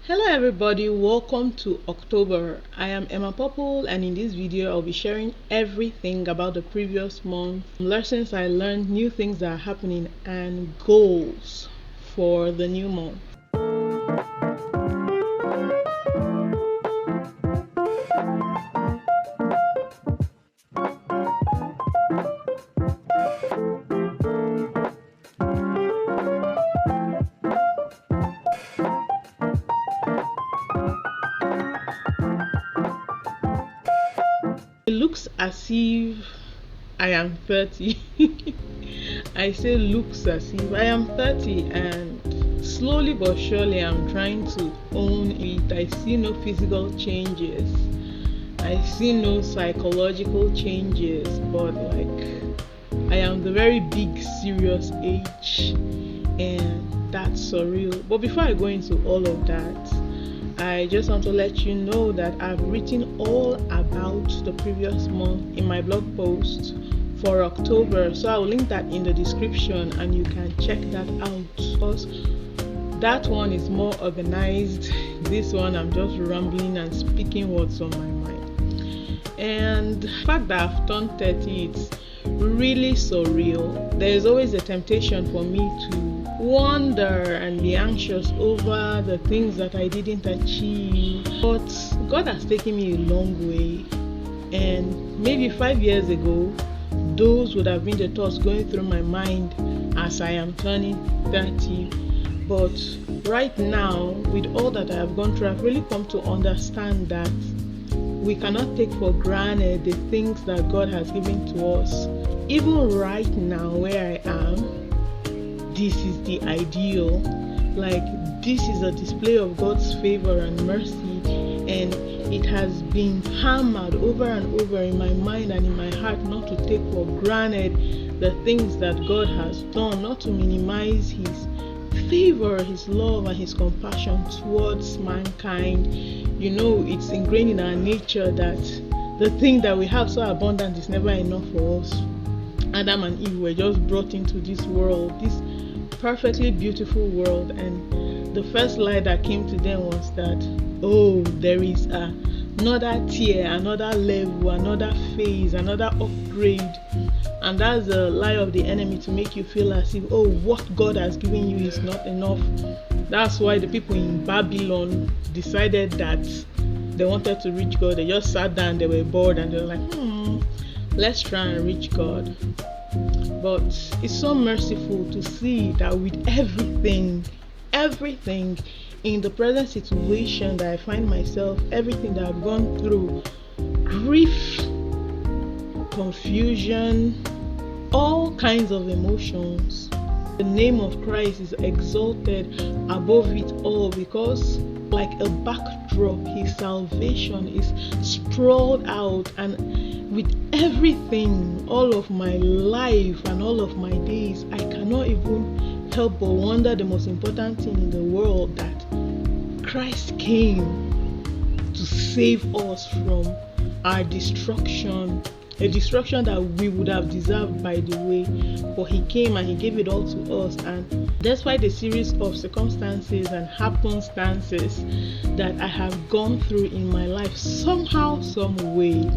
Hello everybody, welcome to October. I am Emma Purple, and in this video I'll be sharing everything about the previous month, lessons I learned, new things that are happening, and goals for the new month. It looks as if I am 30. I say looks as if I am 30, and slowly but surely I'm trying to own it. I see no physical changes, I see no psychological changes, but I am the very big serious age, and that's surreal. But before I go into all of that, I just want to let you know that I've written all about the previous month in my blog post for October, so I'll link that in the description and you can check that out, because that one is more organized. This one I'm just rambling and speaking what's on my mind. And the fact that I've turned 30, it's really surreal. There's always a temptation for me to wonder and be anxious over the things that I didn't achieve, but God has taken me a long way, and maybe 5 years ago those would have been the thoughts going through my mind as I am turning 30. But right now, with all that I have gone through, I've really come to understand that we cannot take for granted the things that God has given to us. Even right now where I am, this is the ideal. This is a display of God's favor and mercy, and it has been hammered over and over in my mind and in my heart not to take for granted the things that God has done, not to minimize His favor, His love, and His compassion towards mankind. You know, it's ingrained in our nature that the thing that we have so abundant is never enough for us. Adam and Eve were just brought into this world, this perfectly beautiful world, and the first lie that came to them was that, oh, there is another tier, another level, another phase, another upgrade. And that's the lie of the enemy, to make you feel as if, oh, what God has given you is not enough. That's why the people in Babylon decided that they wanted to reach God. They just sat down, they were bored, and they were like, let's try and reach God. But it's so merciful to see that with everything in the present situation that I find myself, everything that I've gone through, grief, confusion, all kinds of emotions, the name of Christ is exalted above it all, because like a backdrop, His salvation is sprawled out, and with everything, all of my life and all of my days, I cannot even help but wonder the most important thing in the world, that Christ came to save us from our destruction, a destruction that we would have deserved, by the way. But He came and He gave it all to us, and despite the series of circumstances and happenstances that I have gone through in my life, somehow, some way,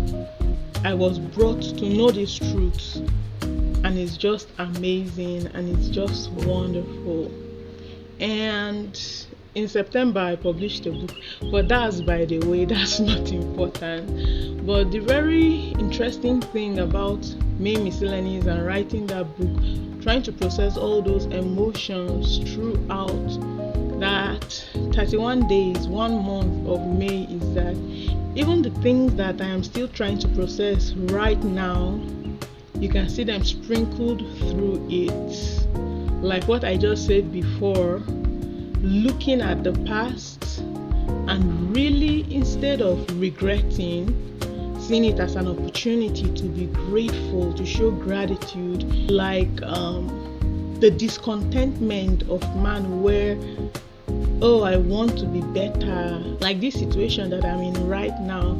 I was brought to know this truth, and it's just amazing and it's just wonderful. And in September I published a book, but that's by the way, that's not important. But the very interesting thing about May Miscellanies and writing that book, trying to process all those emotions throughout that 31 days, 1 month of May, is that even the things that I am still trying to process right now, you can see them sprinkled through it. Like what I just said before, looking at the past and really, instead of regretting, seeing it as an opportunity to be grateful, to show gratitude. Like the discontentment of man, where, oh, I want to be better. Like this situation that I'm in right now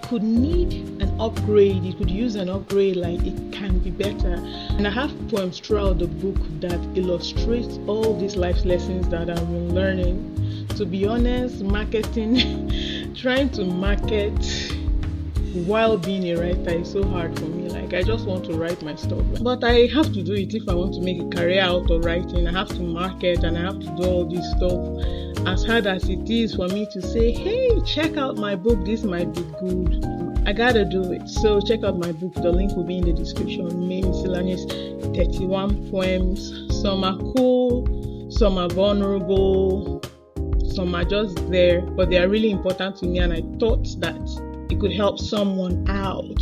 could need an upgrade. It could use an upgrade, like it can be better. And I have poems throughout the book that illustrates all these life lessons that I've been learning. to be honest, marketing, trying to market while being a writer is so hard for me. Like, I just want to write my stuff, but I have to do it if I want to make a career out of writing. I have to market and I have to do all this stuff. As hard as it is for me to say, hey, check out my book, this might be good, I gotta do it. So check out my book. The link will be in the description. May Miscellanies, 31 poems. Some are cool, some are vulnerable, some are just there, but they are really important to me, and I thought that it could help someone out.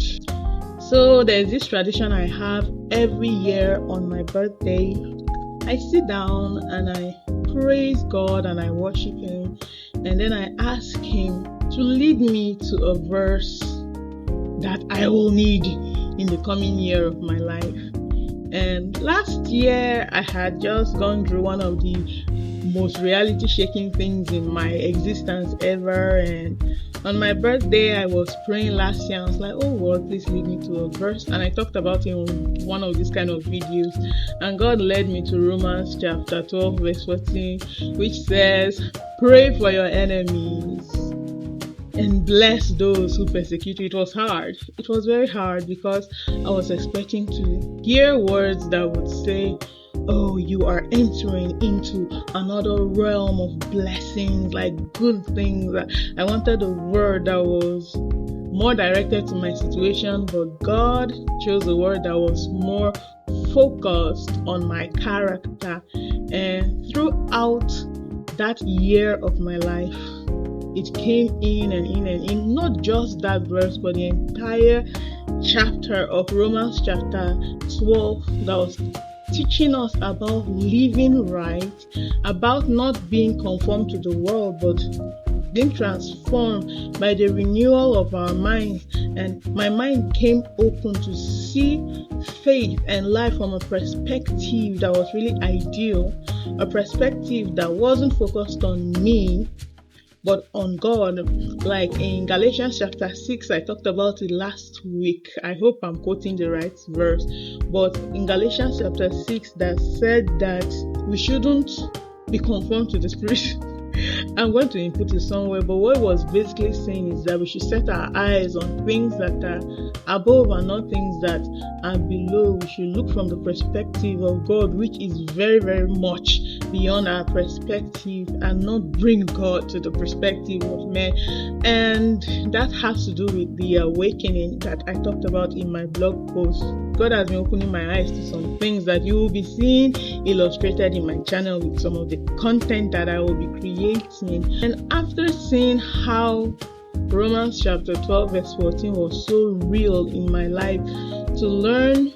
So there's this tradition I have every year on my birthday. I sit down and I praise God and I worship Him, and then I ask Him to lead me to a verse that I will need in the coming year of my life. And last year I had just gone through one of the most reality shaking things in my existence ever, and on my birthday I was praying last year. I was like, oh Lord, please lead me to a verse, and I talked about it in one of these kind of videos, and God led me to Romans chapter 12 verse 14, which says, pray for your enemies and bless those who persecute you. It was hard. It was very hard because I was expecting to hear words that would say, oh, you are entering into another realm of blessings, like good things. I wanted a word that was more directed to my situation, but God chose a word that was more focused on my character. And throughout that year of my life, it came in and in and in, not just that verse, but the entire chapter of Romans chapter 12 that was teaching us about living right, about not being conformed to the world, but being transformed by the renewal of our minds. And my mind came open to see faith and life from a perspective that was really ideal, a perspective that wasn't focused on me, but on God. Like in Galatians chapter 6, I talked about it last week. I hope I'm quoting the right verse. But in Galatians chapter 6, that said that we shouldn't be conformed to the spirit. I'm going to input it somewhere, but what it was basically saying is that we should set our eyes on things that are above and not things that are below. We should look from the perspective of God, which is very, very much beyond our perspective, and not bring God to the perspective of men. And that has to do with the awakening that I talked about in my blog post. God has been opening my eyes to some things that you will be seeing illustrated in my channel with some of the content that I will be creating. And after seeing how Romans chapter 12 verse 14 was so real in my life, to learn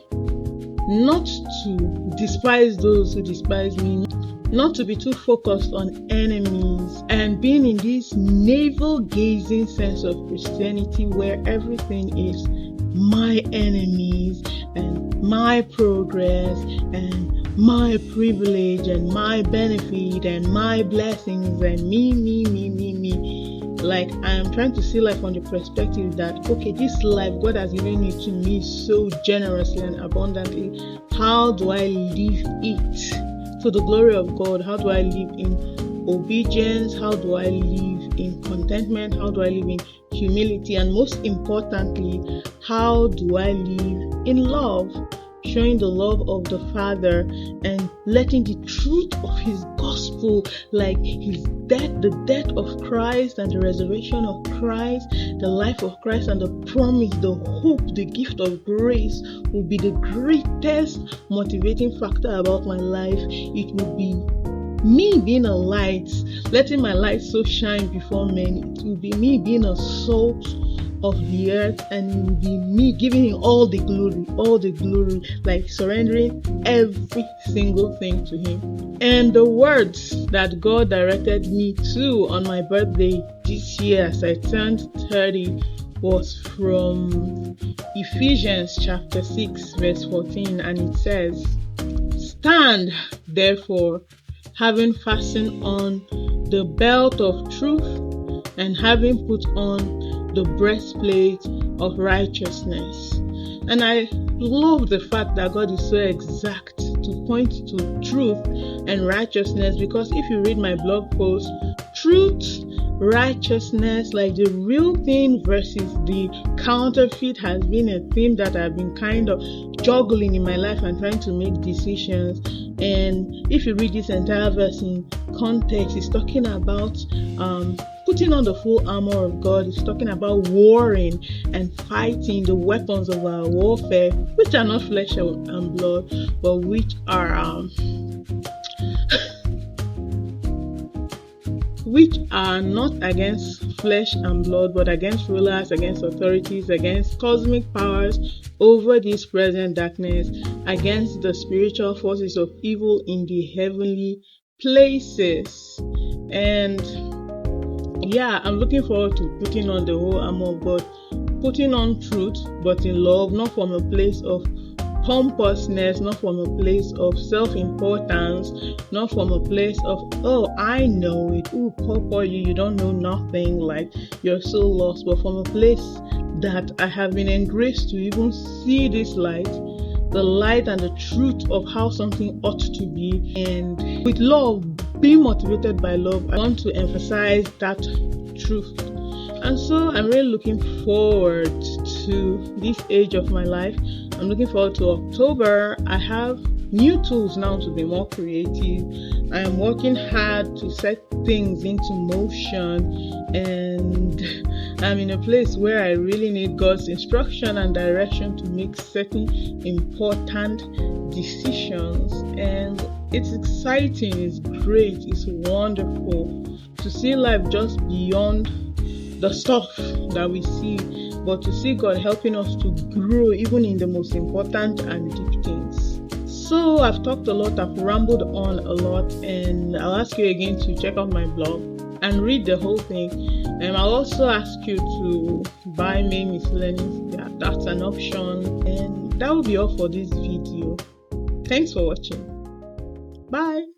not to despise those who despise me, not to be too focused on enemies, and being in this navel-gazing sense of Christianity where everything is my enemies and my progress and my privilege and my benefit and my blessings and me. Like, I am trying to see life from the perspective that, okay, this life God has given it to me so generously and abundantly. How do I live it to the glory of God? How do I live in obedience? How do I live in contentment? How do I live in humility? And most importantly, how do I live in love? Showing the love of the Father and letting the truth of His gospel, like His death, the death of Christ and the resurrection of Christ, the life of Christ and the promise, the hope, the gift of grace will be the greatest motivating factor about my life. It will be me being a light, letting my light so shine before men. It will be me being a salt of the earth, and it will be me giving Him all the glory, like surrendering every single thing to Him. And the words that God directed me to on my birthday this year as I turned 30 was from Ephesians chapter 6 verse 14, and it says, stand therefore, having fastened on the belt of truth, and having put on the breastplate of righteousness. And I love the fact that God is so exact to point to truth and righteousness, because if you read my blog post, truth, righteousness, like the real thing versus the counterfeit, has been a theme that I've been kind of juggling in my life and trying to make decisions. And if you read this entire verse in context, it's talking about putting on the full armor of God. It's talking about warring and fighting the weapons of our warfare, which are not flesh and blood, but which are not against flesh and blood, but against rulers, against authorities, against cosmic powers over this present darkness, against the spiritual forces of evil in the heavenly places. And yeah, I'm looking forward to putting on the whole armor of God, putting on truth, but in love, not from a place of pompousness, not from a place of self-importance, not from a place of, oh, I know it, oh, Papa, you don't know nothing, like you're so lost, but from a place that I have been engraced to even see this light, the light and the truth of how something ought to be. And with love, being motivated by love, I want to emphasize that truth. And so I'm really looking forward to this age of my life. I'm looking forward to October. I have new tools now to be more creative. I am working hard to set things into motion, and I'm in a place where I really need God's instruction and direction to make certain important decisions. And it's exciting, it's great, it's wonderful to see life just beyond the stuff that we see, but to see God helping us to grow even in the most important and deep things. So I've talked a lot, I've rambled on a lot, and I'll ask you again to check out my blog and read the whole thing. And I'll also ask you to buy May Miscellanies. Yeah, that's an option. And that will be all for this video. Thanks for watching. Bye.